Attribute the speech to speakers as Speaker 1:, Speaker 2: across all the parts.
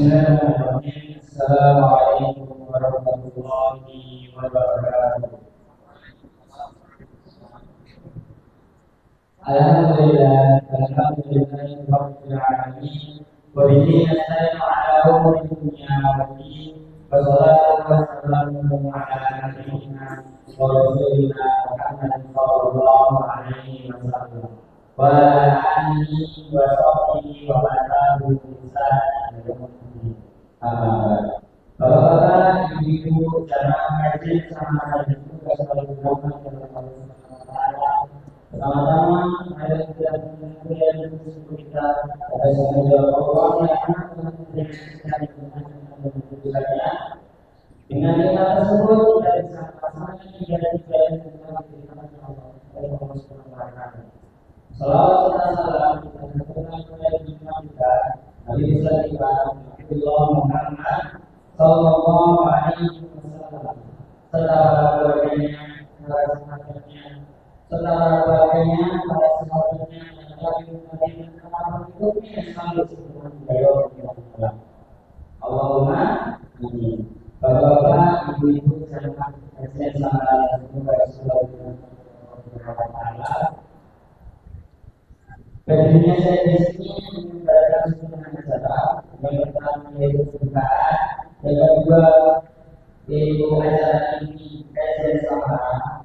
Speaker 1: Bismillahirrahmanirrahim. Assalamualaikum warahmatullahi wabarakatuh. Alhamdulillahirabbil alamin. Wa bihi nasta'inu ala umuri dunya waddin. Wassalatu wassalamu ala nabiyyina wa rasulina Muhammad sallallahu alaihi wasallam wa ala alihi wa sahbihi wa man tabi'ahum bi ihsan ila yaumil din. Bapak-bapak, ibu-ibu, jamaah haji sama ibu selalu berdoa kepada Allah Subhanahu wa taala. Pertama-tama, mari kita mengucapkan syukur kita pada semoga Allah yang Maha Mengasihi kita dengan nikmat tersebut kita bisa melaksanakan ibadah-ibadah yang telah diberikan Allah Subhanahu wa taala. Salawat dan salam kita aturkan kepada Imam kita Nabi besar kita Nabiullah Muhammad sallallahu alaihi wasallam serta keluarganya, para sahabatnya, serta keluarganya, para sahabatnya yang telah mengikuti hidupnya sampai sebelum beliau meninggal. Allahumma amin. Bapak-bapak, ibu-ibu, jamaah kajian sama semoga Rasulullah SAW. Bagaimana saya di sini menyebarkan sunnah acara yang pertama yaitu pembukaan, yang kedua yaitu acara ini kajian sama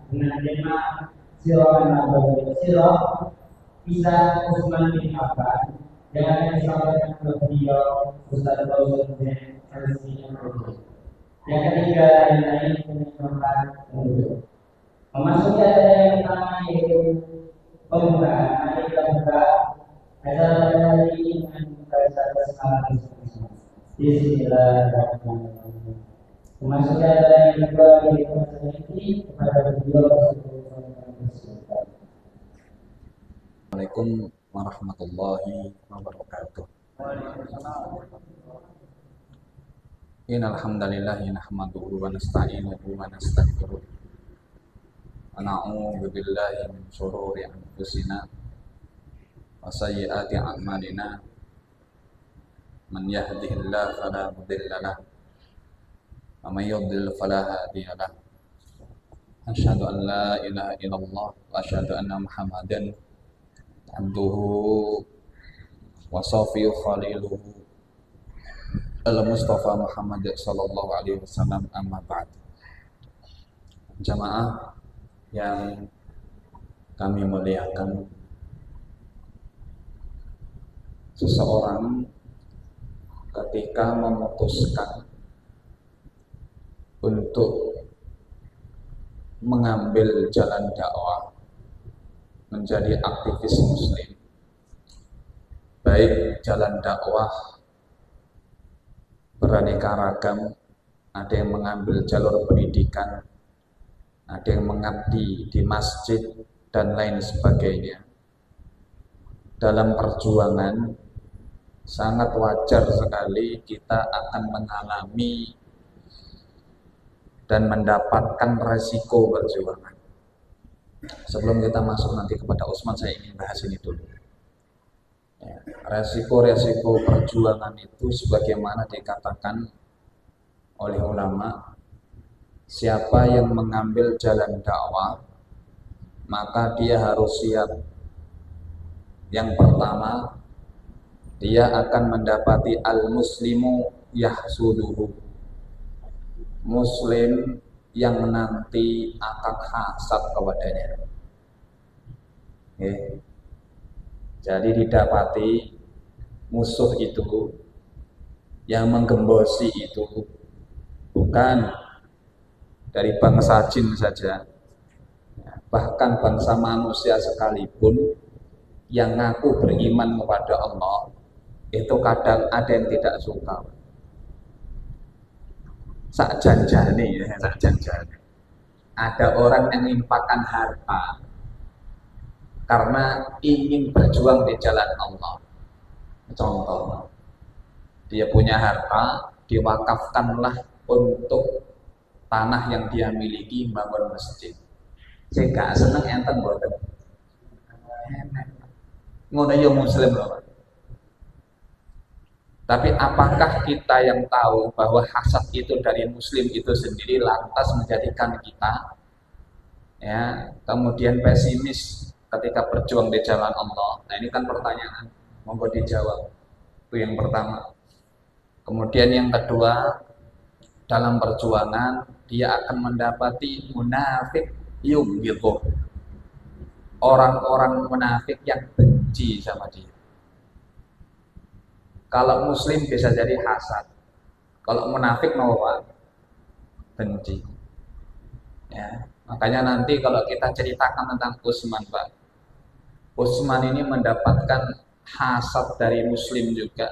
Speaker 1: dengan tema Sirah Nabawi Sirah Kisah Utsman bin Affan yang akan disampaikan oleh beliau Ustaz Fauzan bin Al-Sinawi. Yang ketiga yang lain menyebabkan mundur. Memasuki acara yang pertama yaitu pembukaan. Mari kita buka acara hari ini dengan membaca basmalah. Bismillahirrahmanirrahim. Memasuki acara yang kedua yaitu acara ini kepada beliau Rasulullah SAW.
Speaker 2: Assalamualaikum warahmatullahi wabarakatuh. Innal hamdalillah nahmaduhu wa nasta'inuhu wa nastaghfiruh. Wa na'udzu billahi min shururi anfusina wa sayyiati a'malina. Man yahdihillahu fala mudilla lahu wa man yudlil fala hadiya lahu. Asyhadu an la ilaha illallah wa asyhadu anna Muhammadan abduhu wa safiyyu khaliluhu al-Mustafa Muhammad sallallahu alaihi wasallam, amma ba'd. Jamaah yang kami muliakan, seseorang ketika memutuskan untuk mengambil jalan dakwah menjadi aktivis muslim, baik jalan dakwah beraneka ragam, ada yang mengambil jalur pendidikan, ada yang mengabdi di masjid dan lain sebagainya. Dalam perjuangan sangat wajar sekali kita akan mengalami dan mendapatkan resiko perjuangan. Sebelum kita masuk nanti kepada Utsman, saya ingin bahas ini dulu. Resiko-resiko perjuangan itu sebagaimana dikatakan oleh ulama, siapa yang mengambil jalan dakwah maka dia harus siap. Yang pertama, dia akan mendapati al-muslimu yahsuduhu, muslim yang nanti akan hasad kepadanya. Jadi didapati musuh itu yang menggembosi itu bukan dari bangsa jin saja, bahkan bangsa manusia sekalipun yang ngaku beriman kepada Allah itu kadang ada yang tidak suka. Sak janjane ada orang yang melimpahkan harta karena ingin berjuang di jalan Allah. Contoh, dia punya harta, diwakafkanlah untuk tanah yang dia miliki membangun masjid. Saya gak seneng enten boten. Ngono yo muslim loh. Tapi apakah kita yang tahu bahwa hasad itu dari muslim itu sendiri lantas menjadikan kita ya kemudian pesimis ketika berjuang di jalan Allah? Nah, ini kan pertanyaan, monggo dijawab. Itu yang pertama. Kemudian yang kedua, dalam perjuangan dia akan mendapati munafik gitu. Orang-orang munafik yang benci sama dia. Kalau muslim bisa jadi hasad. Kalau munafik mau apa? Benci. Ya, makanya nanti kalau kita ceritakan tentang Utsman, Pak. Utsman ini mendapatkan hasad dari muslim juga,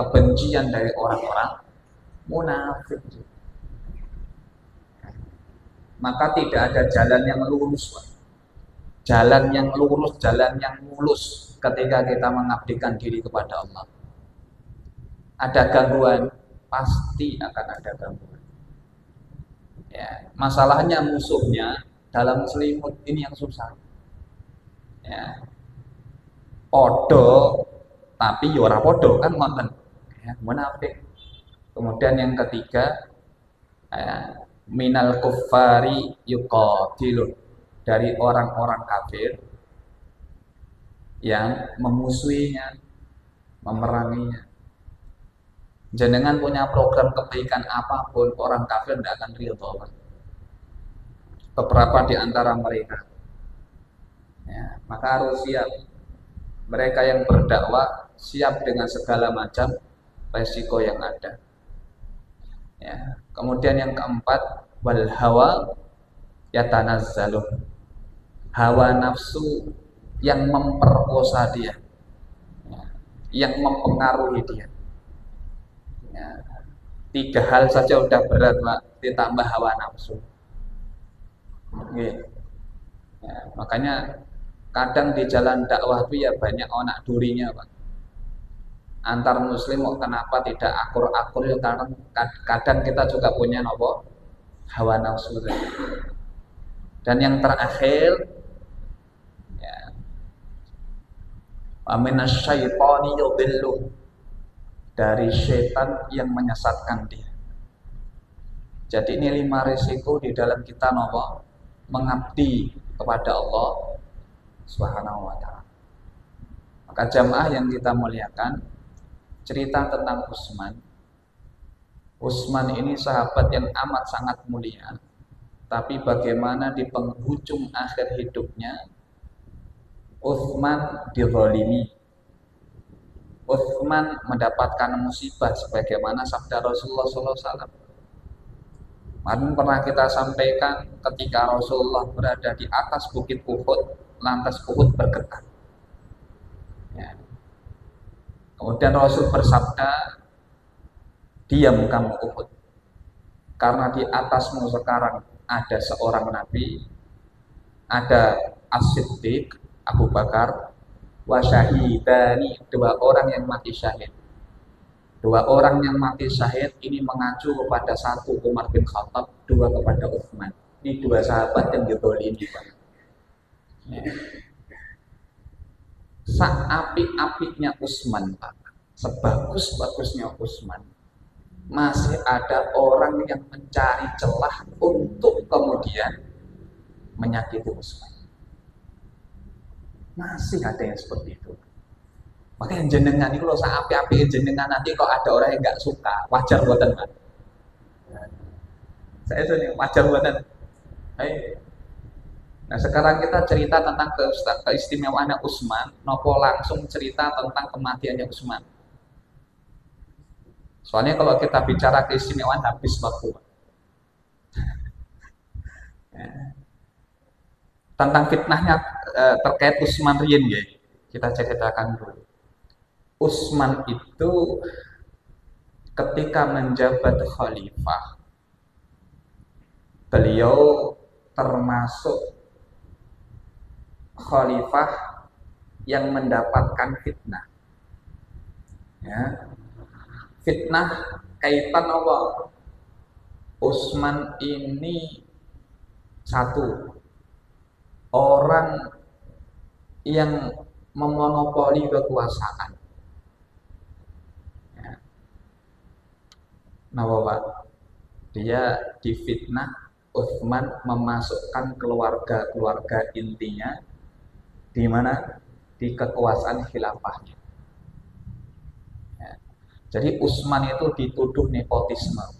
Speaker 2: kebencian dari orang-orang munafik. Maka tidak ada jalan yang lurus, Pak. Jalan yang lurus, jalan yang mulus ketika kita mengabdikan diri kepada Allah. Ada gangguan, pasti akan ada gangguan. Ya, masalahnya musuhnya dalam selimut ini yang susah. Ya, podo, tapi yora podo kan ngoten. Ya, munafik. Kemudian yang ketiga, ya, minal kuffari yuqatilu, dari orang-orang kafir yang memusuhinya, memeranginya. Jenengan punya program kebaikan apapun, orang kafir tidak akan ridho. Beberapa di antara mereka, ya, maka harus siap. Mereka yang berdakwah siap dengan segala macam resiko yang ada. Ya. Kemudian yang keempat, wal hawa yatanazzalu, hawa nafsu yang memperkosa dia, ya, yang mempengaruhi dia. Ya, 3 hal saja udah berat, Pak, ditambah hawa nafsu. Ya, makanya kadang di jalan dakwah itu ya banyak onak durinya, Pak. Antar muslim kenapa tidak akur-akur ya, karena kadang kita juga punya nopo hawa nafsu. Dan yang terakhir, ya, aminasyaitoni yudillu, dari setan yang menyesatkan dia. Jadi ini 5 risiko di dalam kita nopo mengabdi kepada Allah Subhanahu wa ta'ala. Maka jamaah yang kita muliakan, cerita tentang Utsman. Utsman ini sahabat yang amat sangat mulia. Tapi bagaimana di penghujung akhir hidupnya Utsman dizalimi. Utsman mendapatkan musibah sebagaimana sabda Rasulullah SAW. Kemarin pernah kita sampaikan ketika Rasulullah berada di atas bukit Uhud, lantas Uhud bergetar. Ya. Kemudian Rasul bersabda, diam kamu Uhud, karena di atasmu sekarang ada seorang Nabi, ada As-Siddiq, Abu Bakar, wa syahidani, 2 orang yang mati syahid. 2 orang yang mati syahid ini mengacu kepada 1 Umar bin Khattab, 2 kepada Utsman. Ini 2 sahabat yang dizalimi, Pak. Ya. Seapi-apinya Utsman, Pak, sebagus-bagusnya Utsman, masih ada orang yang mencari celah untuk kemudian menyakiti Utsman. Masih ada yang seperti itu. Makanya jenengan itu loh, seapi-api jenengan nanti kok ada orang yang nggak suka, wajar buatan, Pak. Saya sering wajar buatan. Nah sekarang kita cerita tentang keistimewaannya Utsman, nopo langsung cerita tentang kematiannya Utsman. Soalnya kalau kita bicara keistimewaan habis waktu. Ya. Tentang fitnahnya terkait Utsman riyen ya, kita ceritakan dulu. Utsman itu ketika menjabat khalifah, beliau termasuk khalifah yang mendapatkan fitnah. Ya. Fitnah kaitan apa? Utsman ini 1 orang yang memonopoli kekuasaan. Ya. Napa Pak? Dia difitnah Utsman memasukkan keluarga-keluarga intinya di mana? Di kekuasaan khilafahnya. Ya. Jadi Utsman itu dituduh nepotisme.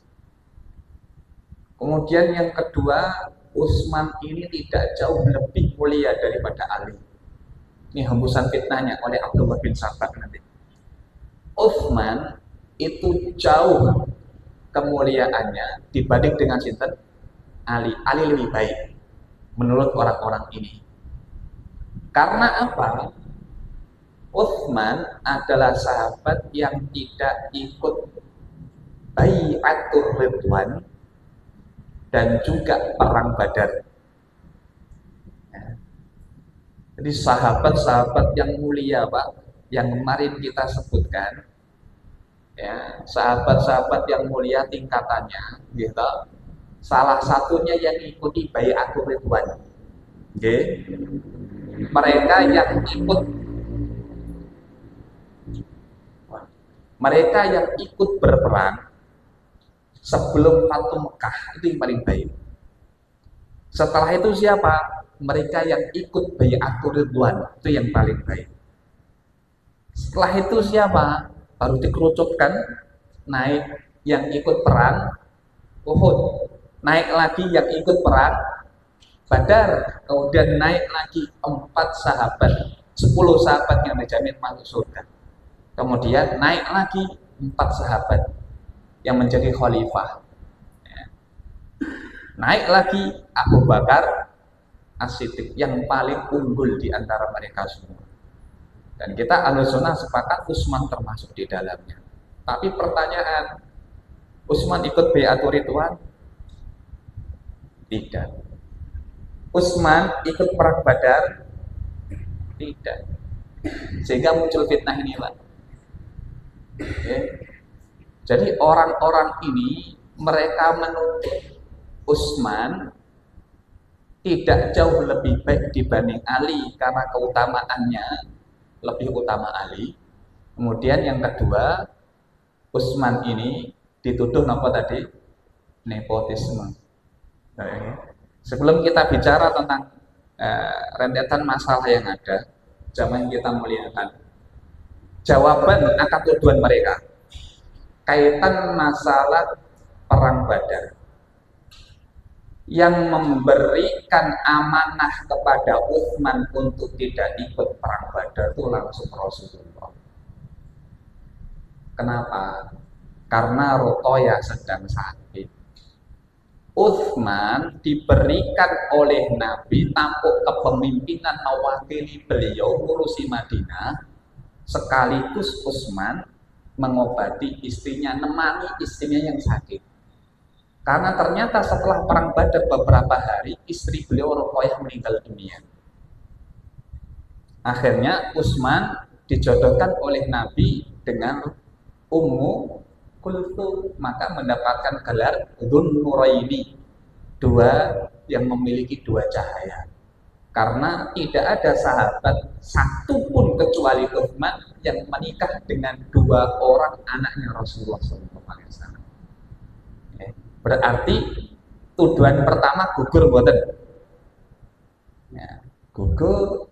Speaker 2: Kemudian yang kedua, Utsman ini tidak jauh lebih mulia daripada Ali. Ini hembusan fitnahnya oleh Abdullah bin Sabah nanti. Utsman itu jauh kemuliaannya dibanding dengan sinten? Ali. Ali lebih baik menurut orang-orang ini. Karena apa? Utsman adalah sahabat yang tidak ikut bai'atur ridwan dan juga perang Badar. Jadi sahabat-sahabat yang mulia Pak, yang kemarin kita sebutkan, ya, sahabat-sahabat yang mulia tingkatannya, gitu. Salah satunya yang ikuti bai'atur ridwan. Okay. Mereka yang ikut berperang sebelum Fatu Mekah, itu yang paling baik. Setelah itu siapa? Mereka yang ikut bai'atur ridwan, itu yang paling baik. Setelah itu siapa? Baru dikerucutkan, naik yang ikut perang Uhud, naik lagi yang ikut perang Badar, kemudian naik lagi 4 sahabat, 10 sahabat yang dijamin masuk surga. Kemudian naik lagi 4 sahabat yang menjadi khalifah. Naik lagi Abu Bakar As-Siddiq yang paling unggul di antara mereka semua. Dan kita Ahlussunnah sepakat Utsman termasuk di dalamnya. Tapi pertanyaan, Utsman ikut bai'atur ridwan? Tidak. Utsman ikut perang Badar? Tidak. Sehingga muncul fitnah inilah. Okay. Jadi orang-orang ini mereka menuntut Utsman tidak jauh lebih baik dibanding Ali karena keutamaannya lebih utama Ali. Kemudian yang kedua, Utsman ini dituduh apa tadi? Nepotisme. Sebelum kita bicara tentang rentetan masalah yang ada, zaman kita melihat jawaban akan tuduhan mereka kaitan masalah perang Badar. Yang memberikan amanah kepada Utsman untuk tidak ikut perang Badar itu langsung Rasulullah. Kenapa? Karena Ruqayyah sedang sakit. Utsman diberikan oleh Nabi tampuk kepemimpinan mewakili beliau ngurusi Madinah, sekaligus Utsman mengobati istrinya, nemani istrinya yang sakit. Karena ternyata setelah perang Badar beberapa hari, istri beliau Ruqayyah meninggal dunia. Akhirnya Utsman dijodohkan oleh Nabi dengan Ummu Kulthum, maka mendapatkan gelar Dzun Nuraini, dua yang memiliki dua cahaya. Karena tidak ada sahabat satupun kecuali Utsman yang menikah dengan 2 orang anaknya Rasulullah SAW. Berarti tuduhan pertama gugur mboten? Ya, gugur.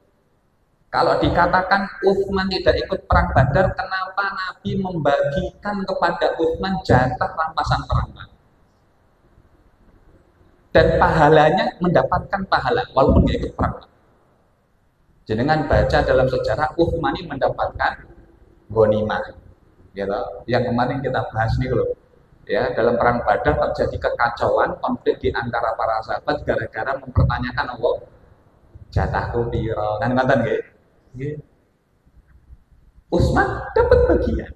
Speaker 2: Kalau dikatakan Utsman tidak ikut perang Badar, kenapa Nabi membagikan kepada Utsman jatah rampasan perang? Dan pahalanya mendapatkan pahala walaupun tidak ikut perang. Jenengan baca dalam sejarah Utsman ini mendapatkan ghanimah. Gitu. Yang kemarin kita bahas nih loh. Ya, dalam perang Badar terjadi kekacauan, konflik di antara para sahabat gara-gara mempertanyakan Allah jatahku piro. Kan ngoten nggih? Nggih. Utsman dapat bagian.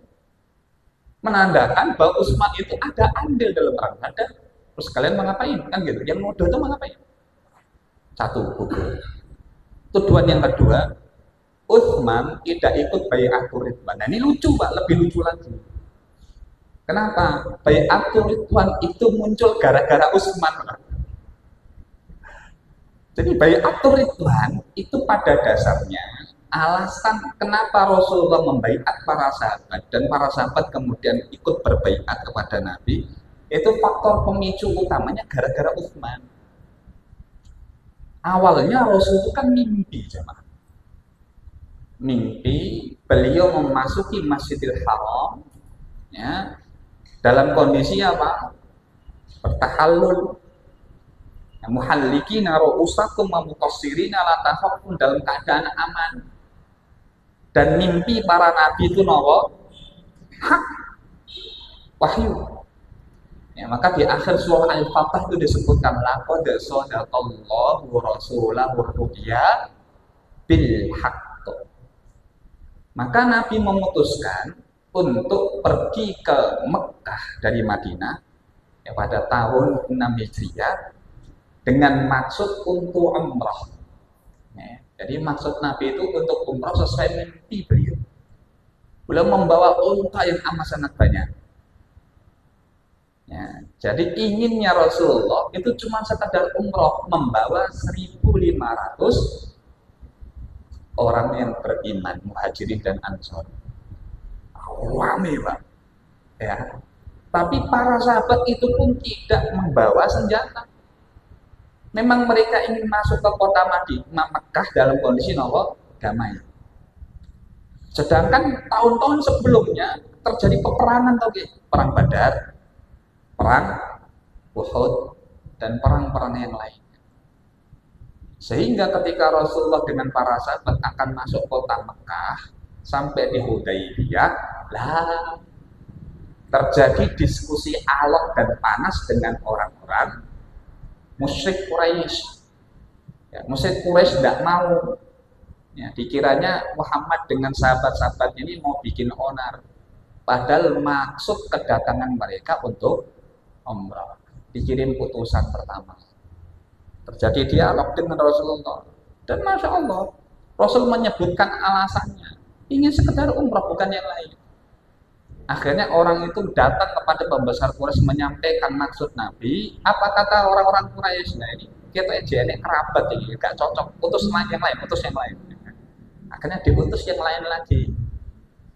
Speaker 2: Menandakan bahwa Utsman itu ada andil dalam perang Badar. Terus kalian mau ngapain? Kan gitu. Yang nuduh itu mau ngapain? Satu, gugur. Tuduhan yang kedua, Utsman tidak ikut bai'atur ridwan. Nah, ini lucu Pak, lebih lucu lagi. Kenapa? Bai'atur ridwan itu muncul gara-gara Utsman. Jadi bai'atur ridwan itu pada dasarnya alasan kenapa Rasulullah membaiat para sahabat dan para sahabat kemudian ikut berbaiat kepada Nabi, itu faktor pemicu utamanya gara-gara Utsman. Awalnya Rasul itu kan mimpi, jemaah. Mimpi beliau memasuki Masjidil Haram, ya, dalam kondisi apa? Bertahallul. Muhallikina ru'usakum wa muqassirina la takhafun, dalam keadaan aman. Dan mimpi para nabi itu nawa hak, wahyu. Ya, maka di akhir surah Al-Fatah itu disebutkan laqad sadaqallahu rasulahu ru'ya bil haqq. Maka Nabi memutuskan untuk pergi ke Mekah dari Madinah, ya, pada tahun 6 Hijriah dengan maksud untuk umrah. Ya, jadi maksud Nabi itu untuk umrah sesuai mimpi beliau. Beliau membawa unta yang amat sangat banyak. Ya, jadi inginnya Rasulullah itu cuma sekadar umrah, membawa 1.500 orang yang beriman, muhajirin dan ansor. Rame, Pak. Ya. Tapi para sahabat itu pun tidak membawa senjata. Memang mereka ingin masuk ke kota Madinah, Mekah dalam kondisi damai. Sedangkan tahun-tahun sebelumnya terjadi peperangan, perang Badar, perang Uhud, dan perang-perang yang lain. Sehingga ketika Rasulullah dengan para sahabat akan masuk kota Mekah sampai di Hudaybiyah, terjadi diskusi alot dan panas dengan orang-orang musyrik Quraisy. Ya, musyrik Quraisy tidak mau. Ya, dikiranya Muhammad dengan sahabat-sahabat ini mau bikin onar. Padahal maksud kedatangan mereka untuk umrah. Dikirim putusan pertama. Terjadi dialog dengan Rasulullah. Dan Masya Allah, Rasul menyebutkan alasannya. Ingin sekedar umrah, bukan yang lain. Akhirnya orang itu datang kepada pembesar Quraisy menyampaikan maksud Nabi. Apa kata orang-orang Quraisy? Nah, ini kita jenek kerabat ini, gak cocok. Utus yang lain, utus yang lain. Akhirnya diutus yang lain lagi.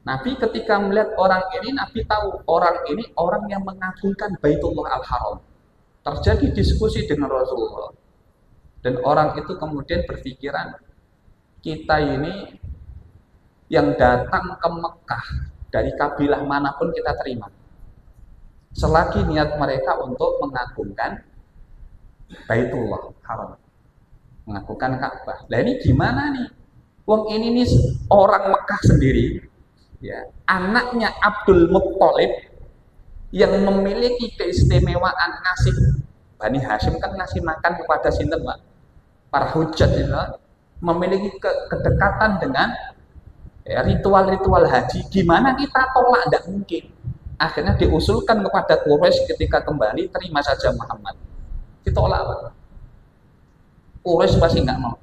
Speaker 2: Nabi ketika melihat orang ini, Nabi tahu orang ini orang yang mengagungkan Baitullah Al-Haram. Terjadi diskusi dengan Rasulullah. Dan orang itu kemudian berpikiran, kita ini yang datang ke Mekah dari kabilah manapun kita terima, selagi niat mereka untuk mengagungkan Baitullah Haram, mengagungkan Ka'bah. Nah ini gimana nih? Wong ini nih orang Mekah sendiri, ya, anaknya Abdul Muttalib yang memiliki keistimewaan ngasih, Bani Hashim kan ngasih makan kepada sinten, Pak? Para hujat itu memiliki kedekatan dengan ritual-ritual haji. Gimana kita tolak? Tidak mungkin. Akhirnya diusulkan kepada Quraisy ketika kembali, terima saja Muhammad. Ditolak, Pak. Quraisy pasti nggak mau.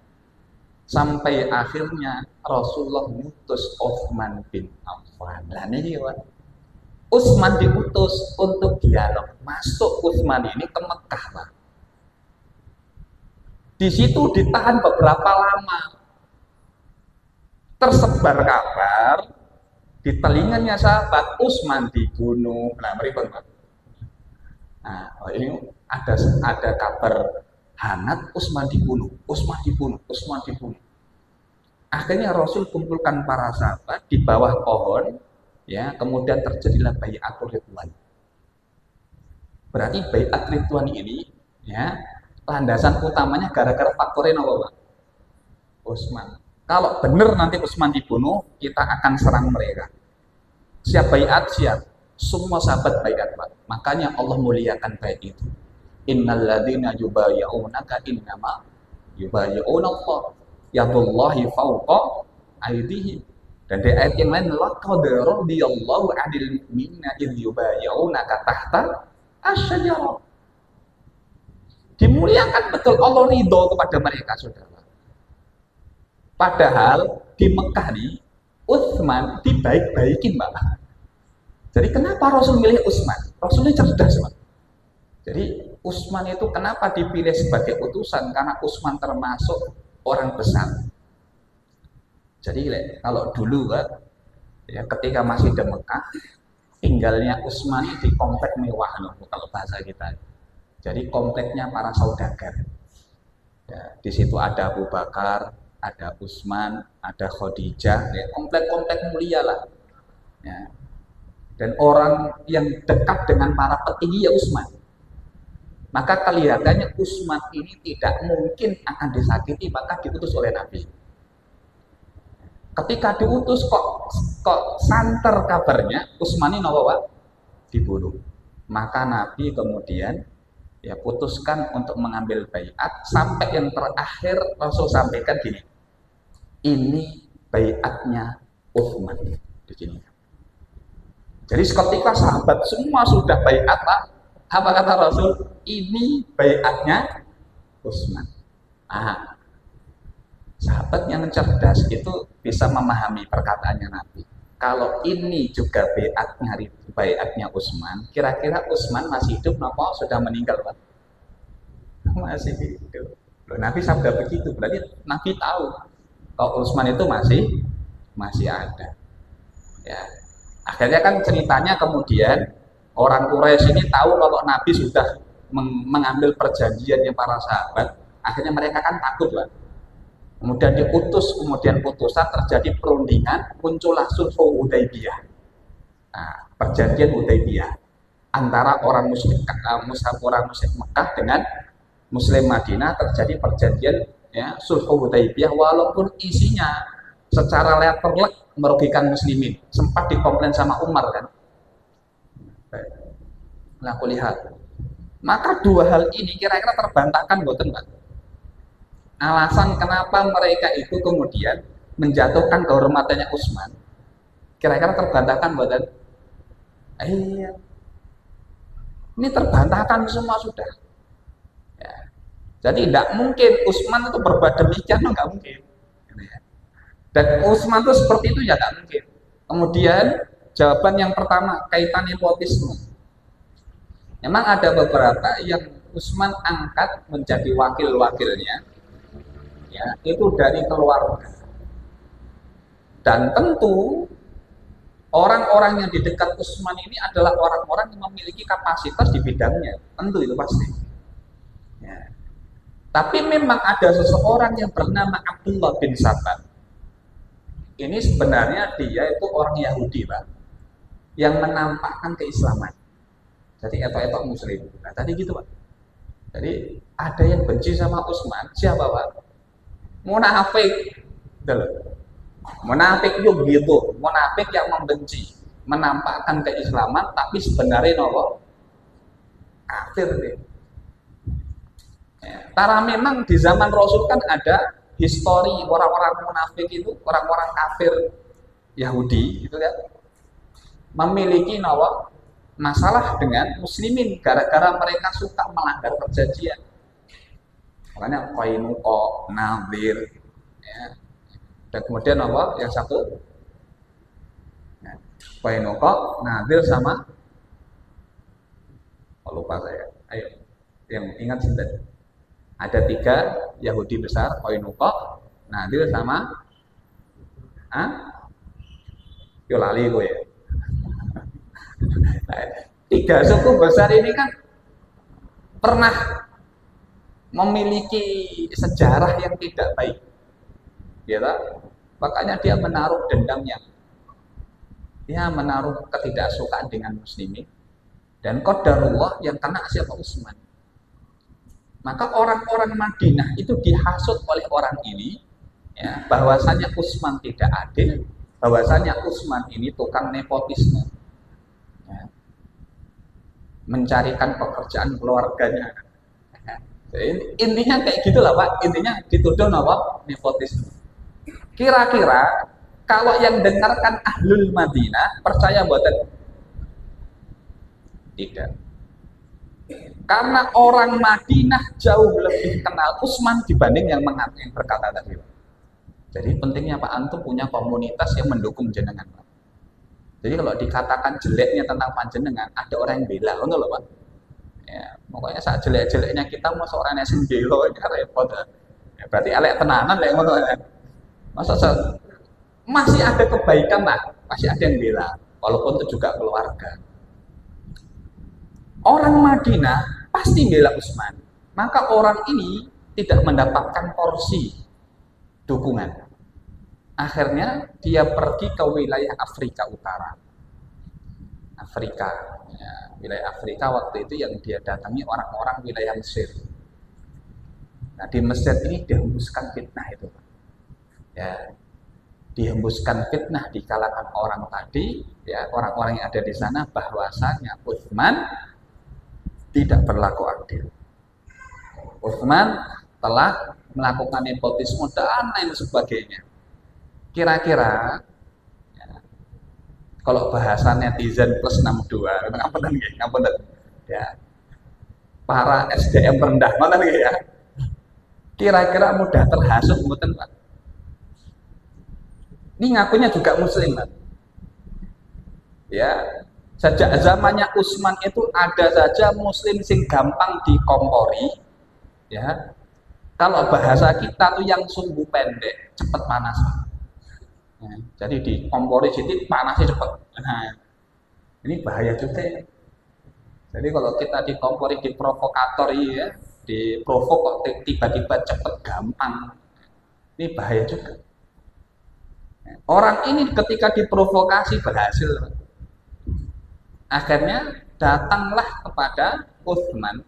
Speaker 2: Sampai akhirnya Rasulullah mengutus Utsman bin Affan. Lah ini, Pak. Utsman diutus untuk dialog. Masuk Utsman ini ke Mekah, Pak. Di situ ditahan beberapa lama. Tersebar kabar di telinganya sahabat, Utsman dibunuh. Nah, mereka, Pak. Nah, ini ada kabar hangat, Utsman dibunuh, Utsman dibunuh, Utsman dibunuh. Akhirnya Rasul kumpulkan para sahabat di bawah pohon, ya, kemudian terjadilah bai'atul ridwan. Berarti bai'at ridwan ini, ya, landasan utamanya gara-gara faktorin apa, Pak? Utsman. Kalau benar nanti Utsman dibunuh, kita akan serang mereka. Siap baiat, siap. Semua sahabat baiat, Pak. Makanya Allah muliakan bait itu. Innal ladzina yubayyi'unaka innama yubayyi'una Allah. Yadullahi fawqa aydihim. Dan di ayat yang lain, laqad radiyallahu 'anil mu'minina idz yubayyi'unaka tahta asy-syajarah. Dimuliakan betul, Allah ridho kepada mereka, saudara. Padahal di Mekah nih, Utsman dibaik-baikin, Pak. Jadi kenapa Rasul milih Utsman? Rasulnya cerdas, Pak. Jadi Utsman itu kenapa dipilih sebagai utusan? Karena Utsman termasuk orang besar. Jadi kalau dulu kan, ya ketika masih di Mekah, tinggalnya Utsman di komplek mewah loh, kalau bahasa kita. Jadi kompleknya para saudagar. Ya, di situ ada Abu Bakar, ada Utsman, ada Khadijah, ya, komplek-komplek mulia lah. Ya. Dan orang yang dekat dengan para petinggi ya Utsman. Maka kelihatannya Utsman ini tidak mungkin akan disakiti, maka diutus oleh Nabi. Ketika diutus kok santer kabarnya Utsman ini dibunuh. Maka Nabi kemudian ya putuskan untuk mengambil baiat sampai yang terakhir Rasul sampaikan gini. Ini baiatnya Utsman begini. Jadi ketika sahabat semua sudah baiat, apa kata Rasul? Ini baiatnya Utsman. Sahabat yang cerdas itu bisa memahami perkataannya Nabi. Kalau ini juga baiatnya Utsman, kira-kira Utsman masih hidup apa sudah meninggal, Pak? Masih hidup. Loh, Nabi sabda begitu, berarti Nabi tahu kalau Utsman itu masih ada. Ya. Akhirnya kan ceritanya kemudian orang Quraisy ini tahu kalau Nabi sudah mengambil perjanjiannya para sahabat, akhirnya mereka kan takut, Pak. Kemudian diutus, kemudian putusan, terjadi perundingan, muncullah sulhu Hudaybiyah. Nah, perjanjian Hudaybiyah antara orang musyrik Mekah dengan Muslim Madinah, terjadi perjanjian ya sulhu Hudaybiyah, walaupun isinya secara letterlek merugikan muslimin. Sempat dikomplain sama Umar kan. Nah, aku lihat. Maka dua hal ini kira-kira terbantahkan boten, Pak. Alasan kenapa mereka itu kemudian menjatuhkan kehormatannya Utsman, kira-kira terbantahkan buatan? Iya, ini terbantahkan semua sudah. Ya. Jadi tidak mungkin Utsman itu berbuat demikian, nggak mungkin. Dan Utsman itu seperti itu ya nggak mungkin. Kemudian jawaban yang pertama kaitan nepotisme. Memang ada beberapa yang Utsman angkat menjadi wakil-wakilnya. Ya, itu dari keluarga. Dan tentu orang-orang yang di dekat Utsman ini adalah orang-orang yang memiliki kapasitas di bidangnya, tentu itu pasti. Ya. Tapi memang ada seseorang yang bernama Abdullah bin Saban. Ini sebenarnya dia itu orang Yahudi, Pak, yang menampakkan keislaman. Jadi etok-etok Muslim. Nah, tadi gitu, Pak. Jadi ada yang benci sama Utsman, siapa, Pak? Munafik, munafik juga gitu, munafik yang membenci, menampakkan keislaman, tapi sebenarnya kafir deh. Ya. Karena memang di zaman Rasul kan ada histori orang-orang munafik itu, orang-orang kafir Yahudi, gitu kan, memiliki masalah dengan Muslimin gara-gara mereka suka melanggar perjanjian. Makanya Qainuqa, Nadir, ya. Dan kemudian yang satu, ya. Qainuqa, Nadir sama, lupa saya. Ayo, yang ingat sebentar. Ada 3 Yahudi besar, Qainuqa, Nadir sama, lali gue ya. 3 suku besar ini kan pernah memiliki sejarah yang tidak baik, ya, makanya dia menaruh dendamnya, dia menaruh ketidaksukaan dengan muslimin, dan qadarullah yang kena siapa? Utsman. Maka orang-orang Madinah itu dihasut oleh orang ini, ya, bahwasanya Utsman tidak adil, bahwasanya Utsman ini tukang nepotisme, ya, mencarikan pekerjaan keluarganya. Intinya kayak gitulah, Pak. Intinya dituduh nepotisme. Kira-kira kalau yang dengarkan ahlul Madinah percaya buatan? Tidak. Karena orang Madinah jauh lebih kenal Utsman dibanding yang berkata tadi, Pak. Jadi pentingnya Pak Antum punya komunitas yang mendukung jenengan, Pak. Jadi kalau dikatakan jeleknya tentang panjenengan, ada orang yang bela, loh, Pak. Ya, pokoknya saat jelek-jeleknya kita mau seorang yang sendiri, ya repot. Ya, berarti elek tenanan, ngono ya. Masa masih ada kebaikan lah, masih ada yang bela, walaupun itu juga keluarga. Orang Madinah pasti bela Utsman, maka orang ini tidak mendapatkan porsi dukungan. Akhirnya dia pergi ke wilayah Afrika Utara. Afrika, ya, wilayah Afrika waktu itu yang dia datangi orang-orang wilayah Mesir. Nah, di Mesir ini dihembuskan fitnah itu, ya, dihembuskan fitnah di kalangan orang tadi, ya, orang-orang yang ada di sana bahwasanya Utsman tidak berlaku adil. Utsman telah melakukan nepotisme dan lain sebagainya. Kira-kira ya, kalau bahasa netizen plus 62, ngapunten ya. Para SDM rendah mana nih ya? Kira-kira mudah terhasut mboten, Pak? Ini ngakunya juga muslim, Pak. Ya, sejak zamannya Utsman itu ada saja muslim sing gampang dikompori, ya. Kalau bahasa kita tuh yang sumbu pendek, cepat panas. Ya, jadi dikompori sedikit panasnya cepat. Nah, ini bahaya juga ya. Jadi kalau kita dikompori, diprovokator ya, diprovok kok tiba-tiba cepat gampang, ini bahaya juga. Orang ini ketika diprovokasi berhasil. Akhirnya datanglah kepada Utsman.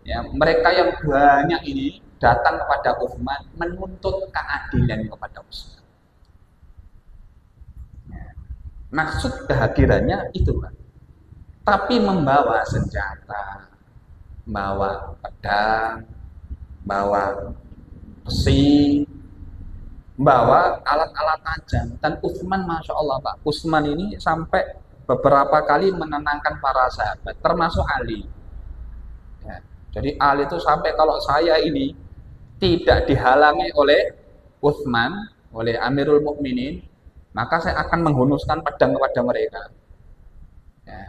Speaker 2: Ya, mereka yang banyak ini datang kepada Utsman menuntut keadilan kepada Utsman. Ya, maksud kehadirannya itu, Pak. Tapi membawa senjata, bawa pedang, bawa besi, bawa alat-alat tajam. Dan Utsman, masya Allah, Pak, Utsman ini sampai beberapa kali menenangkan para sahabat, termasuk Ali. Ya, jadi Ali itu sampai kalau saya ini tidak dihalangi oleh Utsman, oleh Amirul Mukminin, maka saya akan menghunuskan pedang kepada mereka. Ya.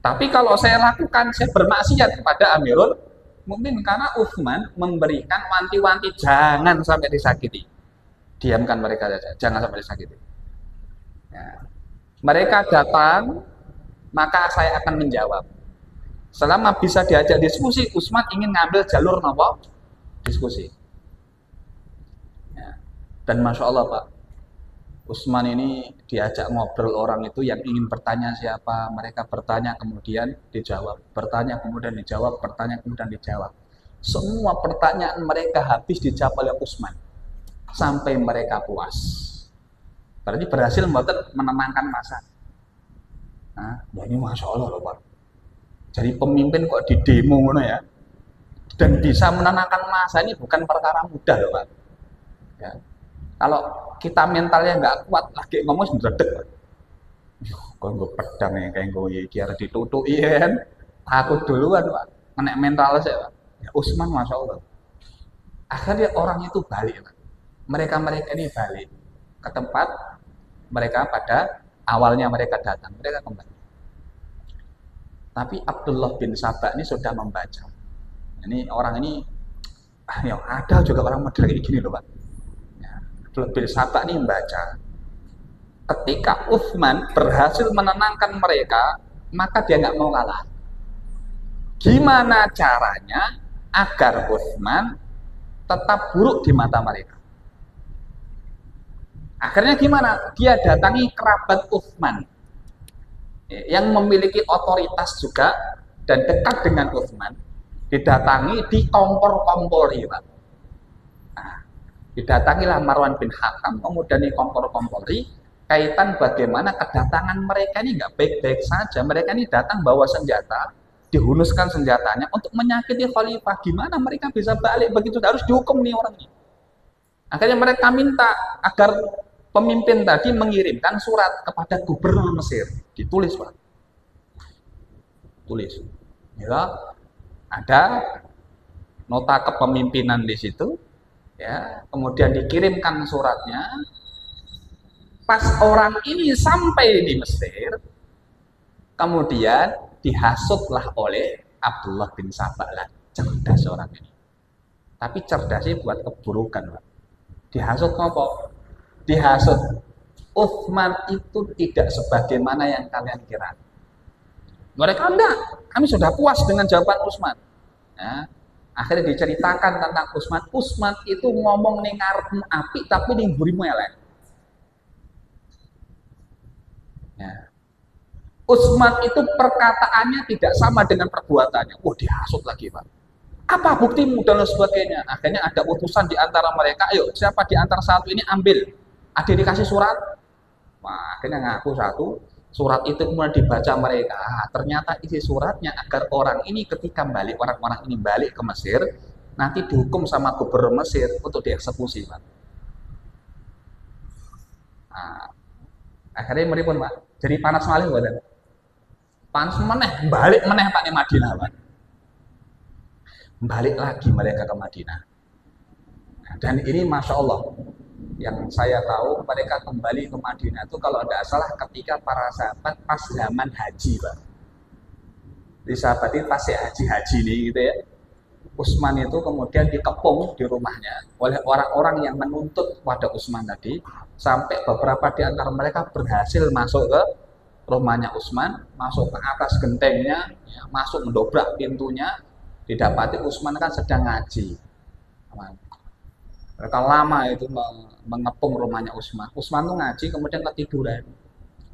Speaker 2: Tapi kalau saya lakukan, saya bermaksiat kepada Amirul Mukminin karena Utsman memberikan wanti-wanti jangan sampai disakiti. Diamkan mereka saja, jangan sampai disakiti. Ya. Mereka datang, maka saya akan menjawab. Selama bisa diajak diskusi, Utsman ingin ngambil jalur apa? Diskusi. Ya. Dan masya Allah, Pak, Utsman ini diajak ngobrol orang itu yang ingin bertanya siapa, mereka bertanya kemudian dijawab, bertanya kemudian dijawab, bertanya kemudian dijawab. Semua pertanyaan mereka habis dijawab oleh Utsman sampai mereka puas. Berarti berhasil menenangkan massa. Nah, ini masya Allah loh, Pak. Jadi pemimpin kok di demo ya, dan bisa menenangkan massa ini bukan perkara mudah loh, Pak. Ya. Kalau kita mentalnya nggak kuat, lagi ngomong sendiri, kok gue pedang ya, kayak gue kira ditutup, iya kan? Takut duluan, Pak. Menek mental saya, Pak. Ya, Utsman, masya Allah. Akhirnya orang itu balik, Pak. Mereka ini balik ke tempat mereka pada awalnya mereka datang, mereka kembali. Tapi Abdullah bin Sabah ini sudah membaca. Ini orang ini, ya ada juga orang model kayak gini loh, Pak. Abdullah bin Sabah ini membaca. Ketika Utsman berhasil menenangkan mereka, maka dia nggak mau kalah. Gimana caranya agar Utsman tetap buruk di mata mereka? Akhirnya gimana? Dia datangi kerabat Utsman yang memiliki otoritas juga dan dekat dengan Utsman. Didatangi, dikompor-kompori, Pak. Nah, didatangilah Marwan bin Hakam, kemudian dikompor-kompori kaitan bagaimana kedatangan mereka ini nggak baik-baik saja. Mereka ini datang bawa senjata, dihunuskan senjatanya untuk menyakiti khalifah. Gimana mereka bisa balik begitu? Harus dihukum nih orang ini. Akhirnya mereka minta agar pemimpin tadi mengirimkan surat kepada gubernur Mesir, ditulis, Pak, tulis, ya, ada nota kepemimpinan di situ, ya, kemudian dikirimkan suratnya. Pas orang ini sampai di Mesir, kemudian dihasutlah oleh Abdullah bin Sabah lah, cerdas orang ini, tapi cerdasnya buat keburukan, Pak. Dihasut apa? Dihasut Utsman itu tidak sebagaimana yang kalian kira. Mereka enggak, kami sudah puas dengan jawaban Utsman. Ya, akhirnya diceritakan tentang Utsman. Utsman itu ngomong ning ngarepmu apik tapi ning mburimu elek. Ya. Utsman itu perkataannya tidak sama dengan perbuatannya. Dihasut lagi, Pak. Apa buktimu dan lain sebagainya. Akhirnya ada utusan di antara mereka. Ayo, siapa di antara satu ini ambil. Ada dikasih surat. Wah, akhirnya ngaku satu. Surat itu kemudian dibaca mereka. Ternyata isi suratnya agar orang ini ketika balik, orang-orang ini balik ke Mesir, nanti dihukum sama gubernur Mesir untuk dieksekusi, Pak. Nah, akhirnya mereka Pak. Jadi panas malih, Pak. Panas meneh, balik meneh Pak di Madinah, Pak. Balik lagi mereka ke Madinah. Dan ini Masya Allah, yang saya tahu mereka kembali ke Madinah itu kalau tidak salah ketika para sahabat pas zaman haji, Pak. Di sahabat itu pas haji nih gitu ya. Utsman itu kemudian dikepung di rumahnya oleh orang-orang yang menuntut pada Utsman tadi, sampai beberapa di antara mereka berhasil masuk ke rumahnya Utsman, masuk ke atas gentengnya, ya, masuk mendobrak pintunya, didapati Utsman kan sedang ngaji. Mereka lama itu mengepung rumahnya Utsman. Utsman tuh ngaji kemudian ketiduran,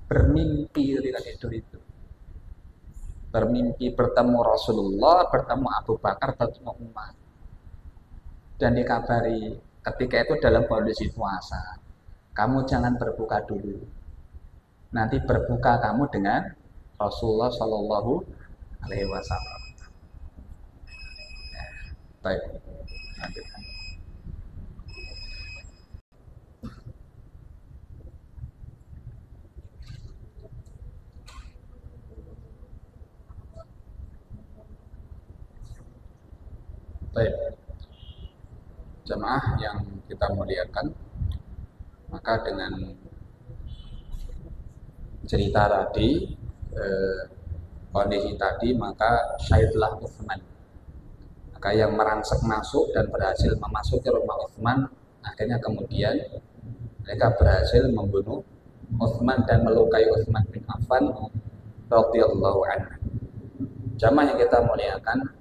Speaker 2: bermimpi ketika tidur itu. Bermimpi bertemu Rasulullah, bertemu Abu Bakar, bertemu Umar. Dan dikabari ketika itu dalam kondisi puasa. Kamu jangan berbuka dulu. Nanti berbuka kamu dengan Rasulullah Shallallahu Alaihi Wasallam. Baik, lanjutkan. Baik, jemaah yang kita muliakan, maka dengan cerita tadi, kondisi tadi, maka syahidlah Utsman. Maka yang merangsek masuk dan berhasil memasuki rumah Utsman, akhirnya kemudian mereka berhasil membunuh Utsman dan melukai Utsman bin Affan radhiyallahu anhu. Jamaah yang kita muliakan,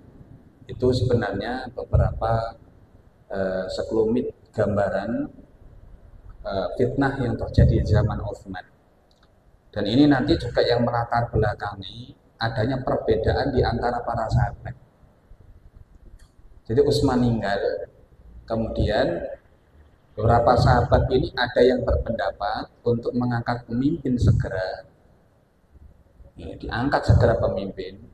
Speaker 2: itu sebenarnya beberapa sekelumit gambaran fitnah yang terjadi di zaman Utsman. Dan ini nanti juga yang melatar belakangi adanya perbedaan di antara para sahabat. Jadi Utsman meninggal, kemudian beberapa sahabat ini ada yang berpendapat untuk mengangkat pemimpin segera, ya, diangkat segera pemimpin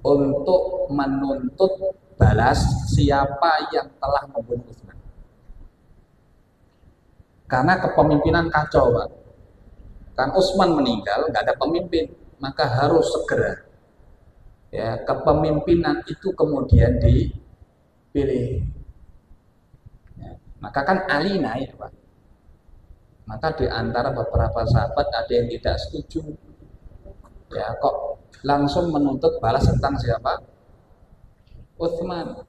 Speaker 2: untuk menuntut balas siapa yang telah membunuh Utsman. Karena kepemimpinan kacau, Pak. Kan Utsman meninggal, nggak ada pemimpin, maka harus segera, ya, kepemimpinan itu kemudian dipilih. Ya, maka kan Ali naik, Pak. Maka di antara beberapa sahabat ada yang tidak setuju. Ya, kok langsung menuntut balas tentang siapa? Utsman.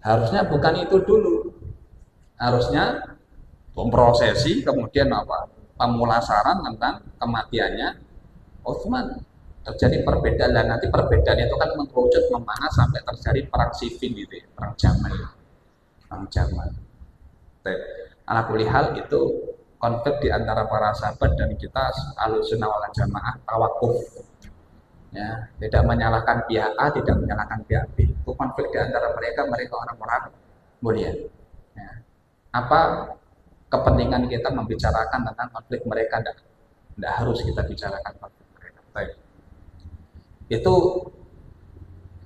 Speaker 2: Harusnya bukan itu dulu. Harusnya memprosesi kemudian apa? Pemulasaran tentang kematiannya Utsman. Terjadi perbedaan, dan nanti perbedaan itu kan mengerucut memanas sampai terjadi perang Siffin gitu ya, perang Jamal. Perang Jamal. Ala kulli hal itu konflik di antara para sahabat dan kita Ahlussunnah wal Jamaah tawakuf. Ya, tidak menyalahkan pihak A, tidak menyalahkan pihak B. Itu konflik di antara mereka orang-orang mulia. Ya. Apa kepentingan kita membicarakan tentang konflik mereka? Tidak harus kita bicarakan konflik mereka. Baik. Itu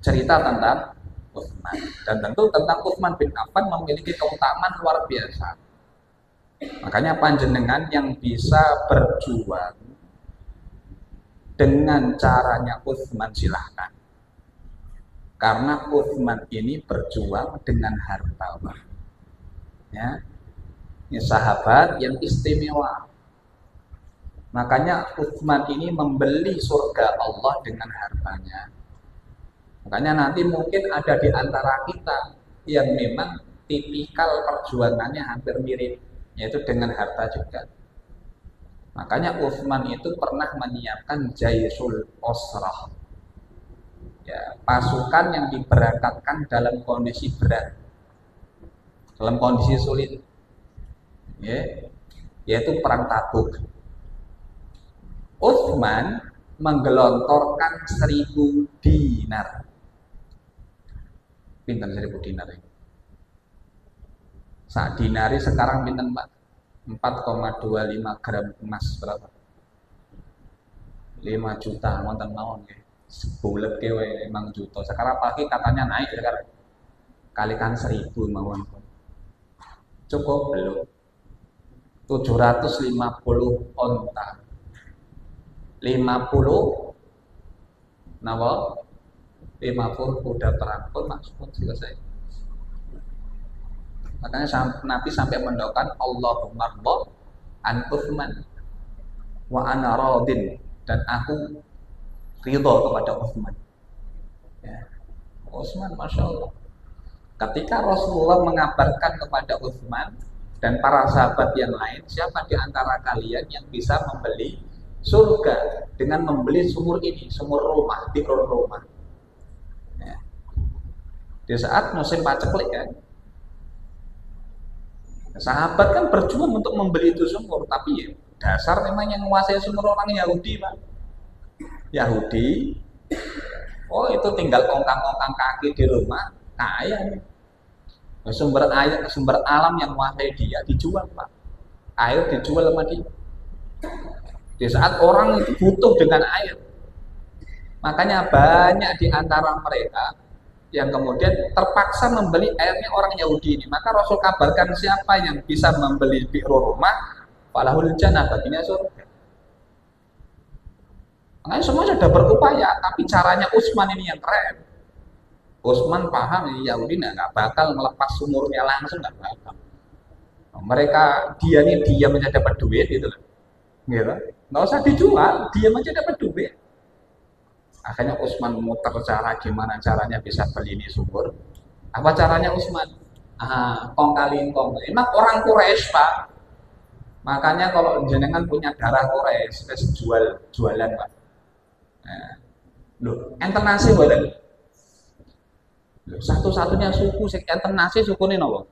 Speaker 2: cerita tentang Utsman, dan tentu tentang Utsman bin Affan memiliki keutamaan luar biasa. Makanya panjenengan yang bisa berjuang dengan caranya Utsman silahkan. Karena Utsman ini berjuang dengan harta. Ya. Ini sahabat yang istimewa. Makanya Utsman ini membeli surga Allah dengan hartanya. Makanya nanti mungkin ada di antara kita yang memang tipikal perjuangannya hampir mirip, yaitu dengan harta juga. Makanya Utsman itu pernah menyiapkan Jaisul Usrah, ya, pasukan yang diberangkatkan dalam kondisi berat, dalam kondisi sulit, ya, yaitu perang Tabuk. Utsman menggelontorkan 1000 dinar. Pinten 1000 dinar ini? Sak dinari sekarang pinten, Pak? 4,25 gram emas berapa? 5 juta, wonten mawon nggih. Sebulet ke 5 juta. Sekarang pagi katanya naik sekarang. Kalikan 1000 mawon. Cukup belum? 750 onta. 50 napa? 50 kuda perang pun maksud selesai. Makanya Nabi sampai mendoakan Allahumma rdo an Utsman wa ana radin, dan aku ridho kepada Utsman. Ya. Utsman, masya Allah. Ketika Rasulullah mengabarkan kepada Utsman dan para sahabat yang lain, siapa di antara kalian yang bisa membeli surga dengan membeli sumur ini, sumur rumah, di rumah. Ya. Di saat musim paceklik kan, sahabat kan berjuang untuk membeli itu sumur, tapi ya, dasar memang yang menguasai sumur orang Yahudi, Pak. Yahudi, oh itu tinggal ongkang-ongkang kaki di rumah, kaya. Sumber air, sumber alam yang menguasai dia dijual, Pak. Air dijual sama dia. Di saat orang itu butuh dengan air, makanya banyak di antara mereka yang kemudian terpaksa membeli airnya orang Yahudi ini. Maka Rasul kabarkan siapa yang bisa membeli bi'ru rumah, falahul jannah, baginya surga. Makanya semua sudah berupaya, tapi caranya Utsman ini yang keren. Utsman paham ini Yahudi nggak bakal melepas sumurnya langsung, nggak bakal. Mereka dia aja dapat duit gitu loh, gitu. Nggak usah dijual, diam aja dapat duit. Akhirnya Utsman muter cara gimana caranya bisa beli ini sumur. Apa caranya Utsman? Kong kaliin kong. Emang orang Quraisy, Pak. Makanya kalau jenengan punya darah Quraisy, wis jualan, Pak. Nah, loh, enten nasi boleh. Loh, satu-satunya suku sing enten nasi sukune napa?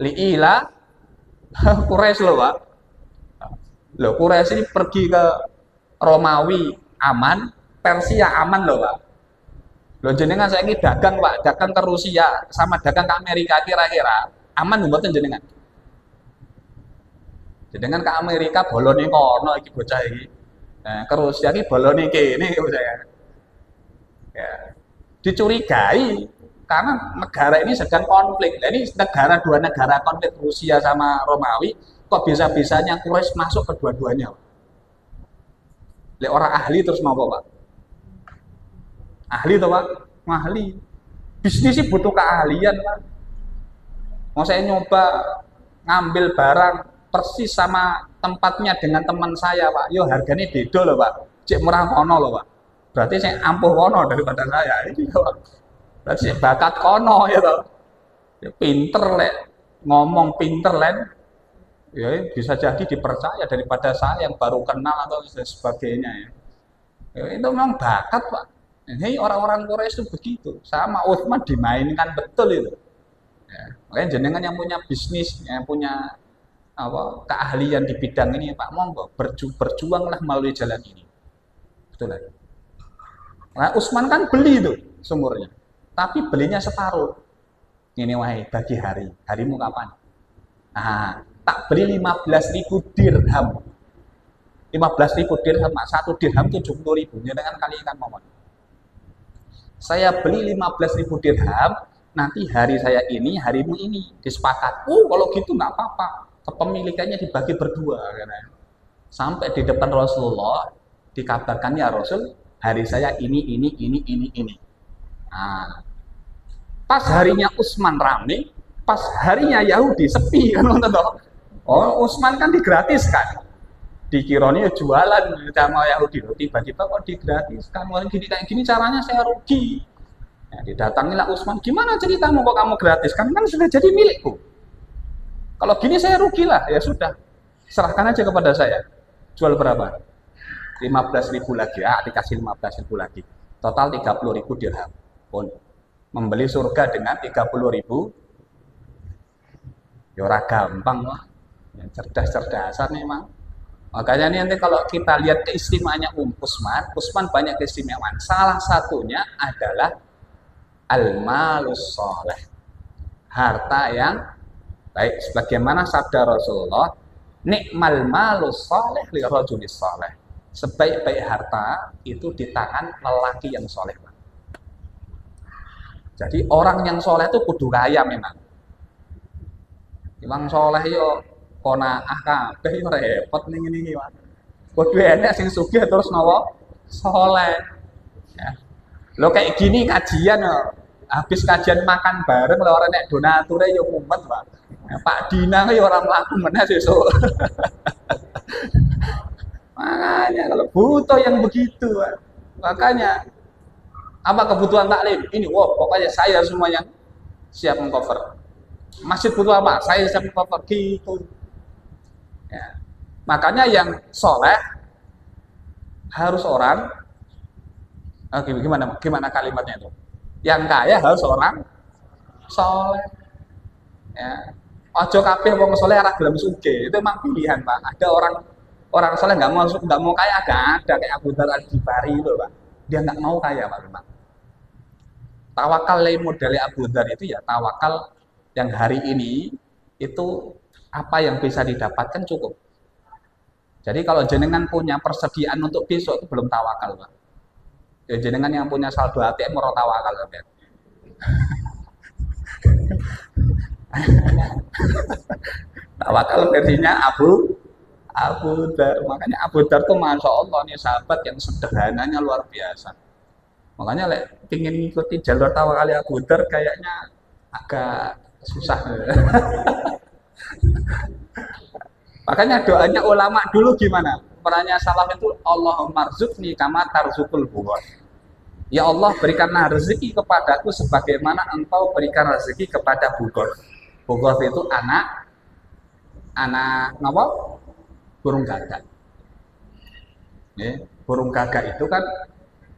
Speaker 2: Liila Quraisy lho, Pak. Loh, Quraisy ini pergi ke Romawi aman, Persia aman loh, Pak. Loh jenengan saya ini dagang, Pak, dagang ke Rusia sama dagang ke Amerika, kira-kira aman mboten jenengan? Jenengan ke Amerika bolone kono iki bocah iki. Nah, ke Rusia iki bolone kene bocah ya. Ya. Dicurigai karena negara ini sedang konflik. Nah, ini dua negara konflik, Rusia sama Romawi, kok bisa-bisanya Quraisy masuk ke dua-duanya? Lek orang ahli terus mau apa, Pak? Ahli toh, Pak? Ahli. Bisnis sih butuh keahlian, Pak. Mau saya nyoba ngambil barang persis sama tempatnya dengan teman saya, Pak. Yo harganya beda loh, Pak. Cek murah kono loh, Pak. Berarti saya ampuh kono daripada saya. Ini loh, Pak. Berarti saya bakat kono ya toh. Ya, pinter lek ngomong pinter lek. Ya bisa jadi dipercaya daripada saya yang baru kenal atau sebagainya ya. Ya itu memang bakat, Pak. Ini orang-orang Quraisy itu begitu. Sama Utsman dimainkan betul itu. Ya, makanya jenengan yang punya bisnis, yang punya keahlian di bidang ini, Pak, monggo berjuanglah melalui jalan ini. Betul kan? Nah, Utsman kan beli itu sumurnya. Tapi belinya separuh. Ini wahai bagi hari. Harimu kapan? Nah, tak beli 15.000 dirham. 15.000 dirham, satu dirham 70.000. Jangan kalikan mohon. Saya beli 15.000 dirham, nanti hari saya ini, harimu ini disepakat. Kalau gitu nggak apa-apa. Kepemilikannya dibagi berdua. Sampai di depan Rasulullah dikabarkan, ya Rasul, hari saya ini. Nah, pas harinya Utsman rame, pas harinya Yahudi sepi kan, oh Utsman kan digratiskan, dikiranya jualan sama Yahudi, tiba-tiba kok digratiskan, kayak gini caranya saya rugi. Ya, didatangilah Utsman, gimana ceritamu kok kamu gratis? Kan sudah jadi milikku. Kalau gini saya rugilah, ya sudah. Serahkan aja kepada saya. Jual berapa? 15.000 lagi. Ah, dikasih 15.000 lagi. Total 30.000 dirham. Pun membeli surga dengan 30.000. Ya ora gampang lah. Ya, cerdas-cerdasan memang. Makanya ini nanti kalau kita lihat keistimewaannya Utsman banyak keistimewaan. Salah satunya adalah al-malus soleh. Harta yang baik, sebagaimana sabda Rasulullah, nikmal malus saleh li rajulis saleh. Sebaik-baik harta itu di tangan lelaki yang soleh. Jadi orang yang soleh itu kudu kaya memang. Wong soleh yo konaah kabeh yo repot ning ngene iki, Pak. Kudu enek sing sugih terus nawa soleh. Ya. Lo kayak gini kajian yo. Habis kajian makan bareng lho ora nek donature yo mumet, Pak. Pak Dina ya orang melaku meneh sesuk. Makanya kalau butuh yang begitu, makanya apa kebutuhan taklim? Ini, pokoknya saya semua yang siap mengcover. Masjid butuh apa? Saya siap mengcover gitu. Ya. Makanya yang soleh harus orang, gimana kalimatnya itu? Yang kaya harus orang soleh. Ya. Ojo kabeh wong soleh ora gelem sugih. Itu memang pilihan, Pak. Ada orang soleh nggak mau kaya, ada kayak Abu Dzar Al-Ghifari itu, Pak. Dia nggak mau kaya, Pak, memang. Tawakal model Abu Dzar itu ya tawakal yang hari ini itu apa yang bisa didapatkan cukup. Jadi kalau jenengan punya persediaan untuk besok itu belum tawakal, Pak. Ya, jenengan yang punya saldo ATM mau tawakal, Pak. Tawakal versinya Abu Dzar. Makanya Abu Dzar tuh masya Allah nih sahabat yang sederhananya luar biasa. Makanya ingin ngikuti jalur tawakal Abu Dzar kayaknya agak susah. Makanya doanya ulama dulu gimana? Perannya salaf itu Allahumma rzuqni kama tarzukul bughar. Ya Allah berikanlah rezeki kepadaku sebagaimana engkau berikan rezeki kepada bughar. Bughar itu anak apa? Burung gagak. Ya, burung gagak itu kan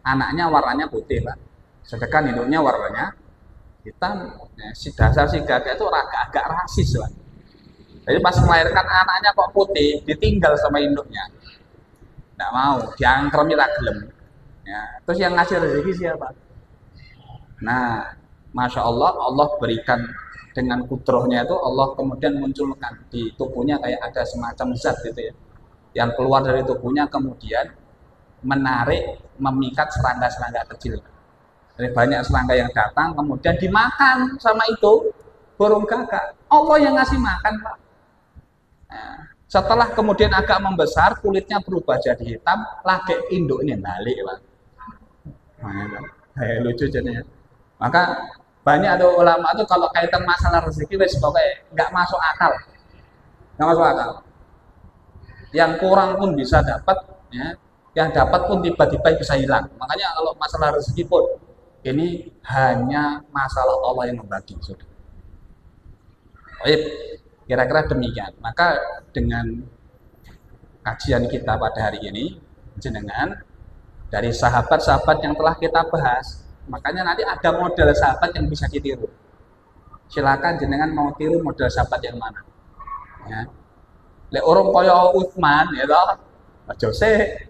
Speaker 2: anaknya warnanya putih, Pak. Sedangkan induknya warnanya hitam. Ya, si dasar si gagak itu agak rasis, Pak. Jadi pas melahirkan anaknya kok putih, ditinggal sama induknya. Nggak mau, diangkremi gelem. Ya, terus yang ngasih rezeki siapa? Nah, masya Allah, Allah berikan dengan kudrohnya itu Allah kemudian munculkan di tubuhnya kayak ada semacam zat gitu ya, yang keluar dari tubuhnya kemudian menarik, memikat serangga-serangga kecil. Jadi banyak serangga yang datang kemudian dimakan sama itu burung gagak. Allah yang ngasih makan, Pak. Nah, setelah kemudian agak membesar, kulitnya berubah jadi hitam, lagi induknya balik, Pak. Lucu jadinya. Maka banyak ada ulama itu kalau kaitan masalah rezeki wes pokoknya nggak masuk akal, yang kurang pun bisa dapat, ya, yang dapat pun tiba-tiba bisa hilang. Makanya kalau masalah rezeki pun ini hanya masalah Allah yang membagi. Kira-kira demikian. Maka dengan kajian kita pada hari ini jenengan dari sahabat-sahabat yang telah kita bahas, makanya nanti ada model sahabat yang bisa ditiru. Silakan jenengan mau tiru model sahabat yang mana. Ya. Lek orang kaya Utsman ya toh, aja sik.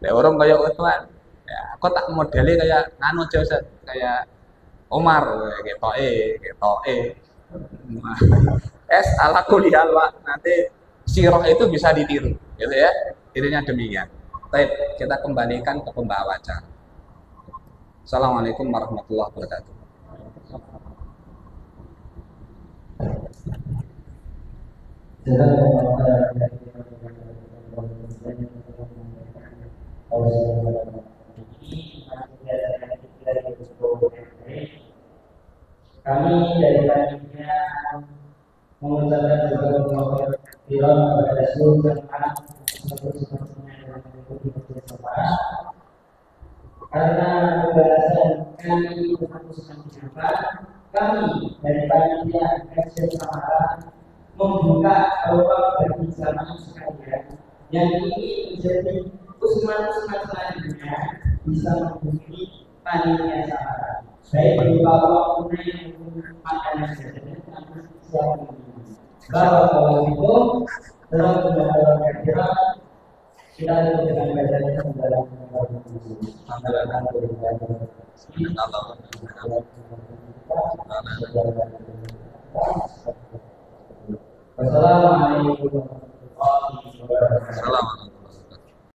Speaker 2: Lek orang kaya Utsman, ya aku tak modelnya kayak anu aja kayak Umar ketoke. Ala kulihal, nanti sirah itu bisa ditiru, gitu ya. Intinya demikian. Baik, kita kembalikan ke pembawa acara. Assalamualaikum warahmatullahi wabarakatuh.
Speaker 1: Kami dari panitia mengucapkan juga kepada seluruh jemaah karena pembahasan kami dari panitia Kajian Samara membuka peluang bagi jamaah sekalian yang ingin menjadi usman-usman selanjutnya bisa menghubungi panitia Samara, baik berupa uang tunai maupun makanan jajanan yang siap diminum. Barakallahu dalam pembahasan kira kita dengan bacanya dalam Wassalamualaikum warahmatullahi wabarakatuh.